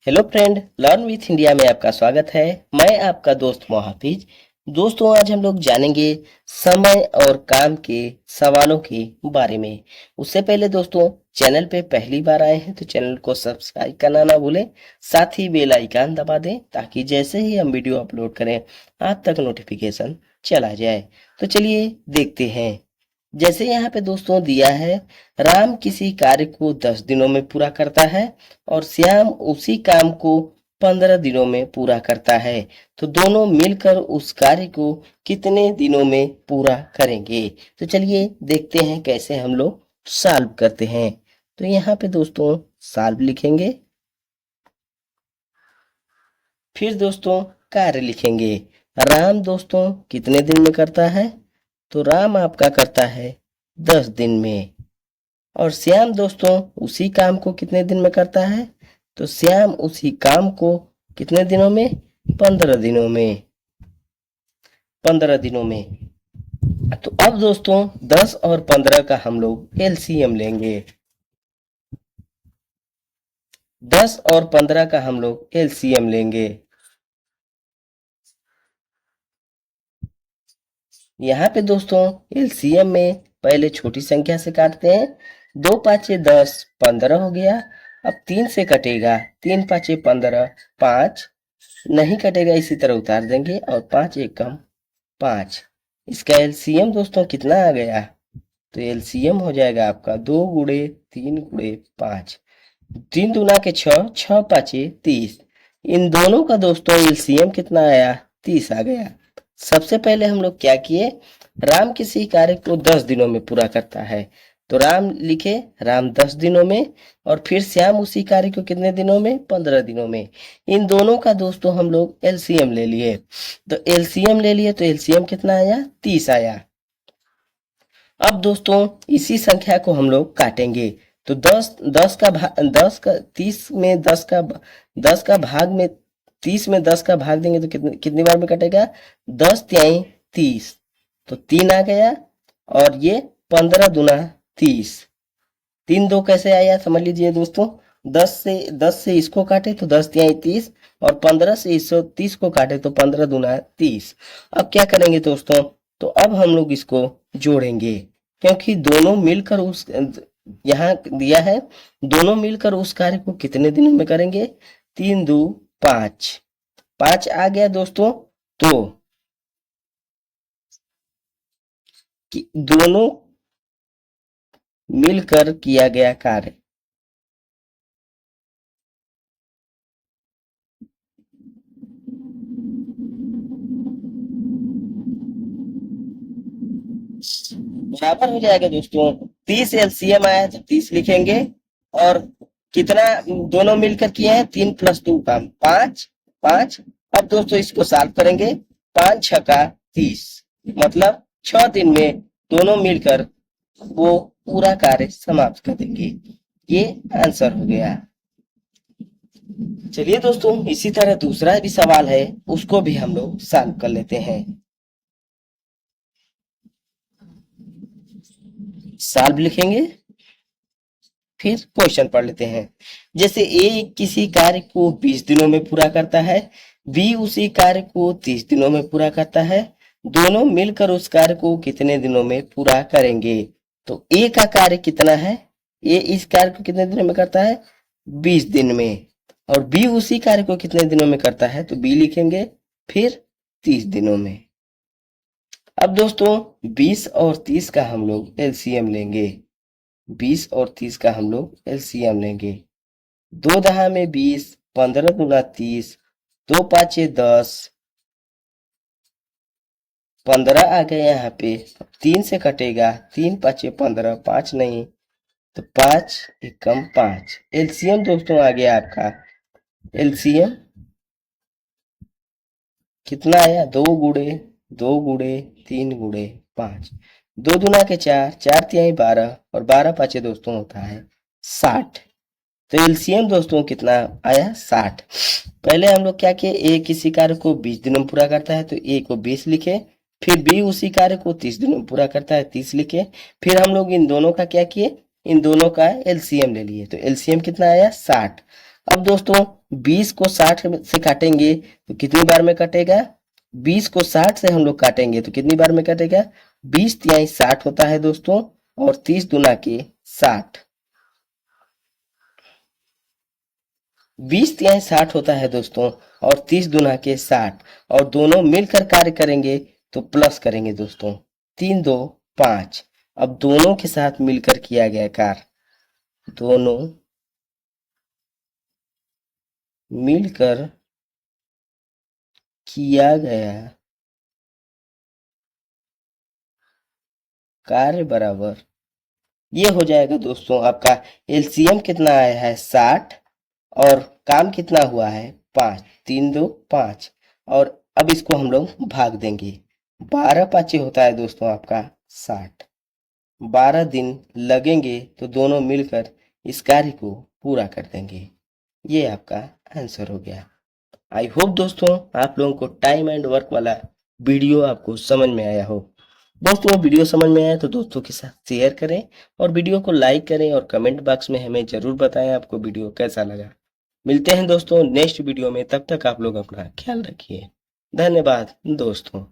Hello friend, learn with India में आपका स्वागत है। मैं आपका दोस्त मोहाफिज। दोस्तों, आज हम लोग जानेंगे समय और काम के सवालों के बारे में। उससे पहले दोस्तों, चैनल पे पहली बार आए हैं तो चैनल को सब्सक्राइब करना ना भूलें। साथ ही बेल आइकन दबा दें ताकि जैसे ही हम वीडियो अपलोड करें आप तक नोटिफिकेशन चला जाए। तो चलिए देखते हैं। जैसे यहाँ पे दोस्तों दिया है, राम किसी कार्य को 10 दिनों में पूरा करता है और श्याम उसी काम को 15 दिनों में पूरा करता है। तो दोनों मिलकर उस कार्य को कितने दिनों में पूरा करेंगे। तो चलिए देखते हैं कैसे हम लोग सॉल्व करते हैं। तो यहाँ पे दोस्तों सॉल्व लिखेंगे, फिर दोस्तों कार्य लिखेंगे। राम दोस्तों कितने दिन में करता है, तो राम आपका करता है 10 दिन में। और श्याम दोस्तों उसी काम को कितने दिन में करता है, तो श्याम उसी काम को कितने दिनों में, 15 दिनों में। 15 दिनों में। तो अब दोस्तों 10 और 15 का हम लोग एलसीएम लेंगे। 10 और 15 का हम लोग एलसीएम लेंगे। यहाँ पे दोस्तों एलसीएम में पहले छोटी संख्या से काटते हैं। 2 पाँचे 10, 15 हो गया। अब 3 से कटेगा, 3 पाँचे 15, 5 नहीं कटेगा, इसी तरह उतार देंगे और 5 एक कम 5। इसका एलसीएम दोस्तों कितना आ गया, तो एलसीएम हो जाएगा आपका 2 गुणे 3 गुणे 5। 3 दूना के 6, 6 पाँचे 30। इन दोनों का दोस्तों एलसीएम कितना आया, 30 आ गया। सबसे पहले हम लोग क्या किए, राम किसी कार्य को 10 दिनों में पूरा करता है तो राम लिखे, राम 10 दिनों में। और फिर श्याम उसी कार्य को कितने दिनों में, 15 दिनों में। इन दोनों का दोस्तों हम लोग एलसीएम ले लिए। तो एलसीएम ले लिए तो एलसीएम कितना आया, 30 आया। अब दोस्तों इसी संख्या को हम लोग काटेंगे। तो 10 का भाग 10 का 30 में 10 का भाग में 30 में 10 का भाग देंगे तो कितनी बार में कटेगा, 10 तिहाई 30। तो 3 आ गया। और ये 15 दूना 30। 3 2 कैसे आया समझ लीजिए दोस्तों। 10 से इसको काटे तो 10 तिहाई 30 और 15 से 130 को काटे तो 15 दूना 30। अब क्या करेंगे दोस्तों, तो अब हम लोग इसको जोड़ेंगे क्योंकि दोनों मिलकर उस यहाँ दिया है, दोनों मिलकर उस कार्य को कितने दिनों में करेंगे, 3 2 5। 5 आ गया दोस्तों। तो दोनों मिलकर किया गया कार्य बराबर हो जाएगा दोस्तों। 30 एलसीएम आया तो 30 लिखेंगे। और कितना दोनों मिलकर किए हैं, 3 + 2 का 5 5। अब दोस्तों इसको सॉल्व करेंगे। 5 6 का 30, मतलब 6 दिन में दोनों मिलकर वो पूरा कार्य समाप्त कर देंगे। ये आंसर हो गया। चलिए दोस्तों इसी तरह दूसरा भी सवाल है, उसको भी हम लोग सॉल्व कर लेते हैं। सॉल्व लिखेंगे, फिर क्वेश्चन पढ़ लेते हैं। जैसे ए किसी कार्य को 20 दिनों में पूरा करता है, बी उसी कार्य को 30 दिनों में पूरा करता है। दोनों मिलकर उस कार्य को कितने दिनों में पूरा करेंगे। तो ए का कार्य कितना है, ए इस कार्य को कितने दिनों में करता है, 20 दिन में। और बी उसी कार्य को कितने दिनों में करता है, तो बी लिखेंगे, फिर 30 दिनों में। अब दोस्तों 20 और 30 का हम लोग एलसीएम लेंगे। 20 और 30 का हम लोग एलसीएम लेंगे। 2 दहा में 20, 15 दूना 30, 2 पाँचे 10, 15 आ गया यहाँ पे। 3 से कटेगा, 3 पाँचे 15, 5 नहीं तो 5 एक कम 5। एलसीएम दोस्तों आ गया आपका, एलसीएम कितना आया, 2 गुणे 2 गुणे 3 गुणे 5। 2 दूना के 4, 4 तिहाई 12 और 12 पाँचे दोस्तों होता है 60। तो एलसीएम दोस्तों कितना आया, 60। पहले हम लोग क्या किए, ए किसी कार्य को 20 दिनों में पूरा करता है तो ए को 20 लिखे। फिर बी उसी कार्य को 30 दिनों में पूरा करता है, 30 लिखे। फिर हम लोग इन दोनों का क्या किए, इन दोनों का एलसीएम ले लिए तो एलसीएम कितना आया, 60। अब दोस्तों 20 को 60 से काटेंगे तो कितनी बार में कटेगा? 20 को 60 से हम लोग काटेंगे तो कितनी बार में कटेगा? 20 तिहाई 60 होता है दोस्तों, और 30 दूना के 60। 20 तिहाई 60 होता है दोस्तों, और 30 दूना के 60, और दोनों मिलकर कार्य करेंगे तो प्लस करेंगे दोस्तों। 3 2 5। अब दोनों के साथ मिलकर किया गया कार्य, दोनों मिलकर किया गया कार्य बराबर, ये हो जाएगा दोस्तों आपका एलसीएम कितना आया है 60, और काम कितना हुआ है 5, 3 2 5। और अब इसको हम लोग भाग देंगे, 12 पाँचे होता है दोस्तों आपका 60। 12 दिन लगेंगे तो दोनों मिलकर इस कार्य को पूरा कर देंगे। ये आपका आंसर हो गया। आई होप दोस्तों आप लोगों को टाइम एंड वर्क वाला वीडियो आपको समझ में आया हो। दोस्तों वीडियो समझ में आया तो दोस्तों के साथ शेयर करें, और वीडियो को लाइक करें, और कमेंट बॉक्स में हमें जरूर बताएं आपको वीडियो कैसा लगा। मिलते हैं दोस्तों नेक्स्ट वीडियो में, तब तक आप लोग अपना ख्याल रखिए। धन्यवाद दोस्तों।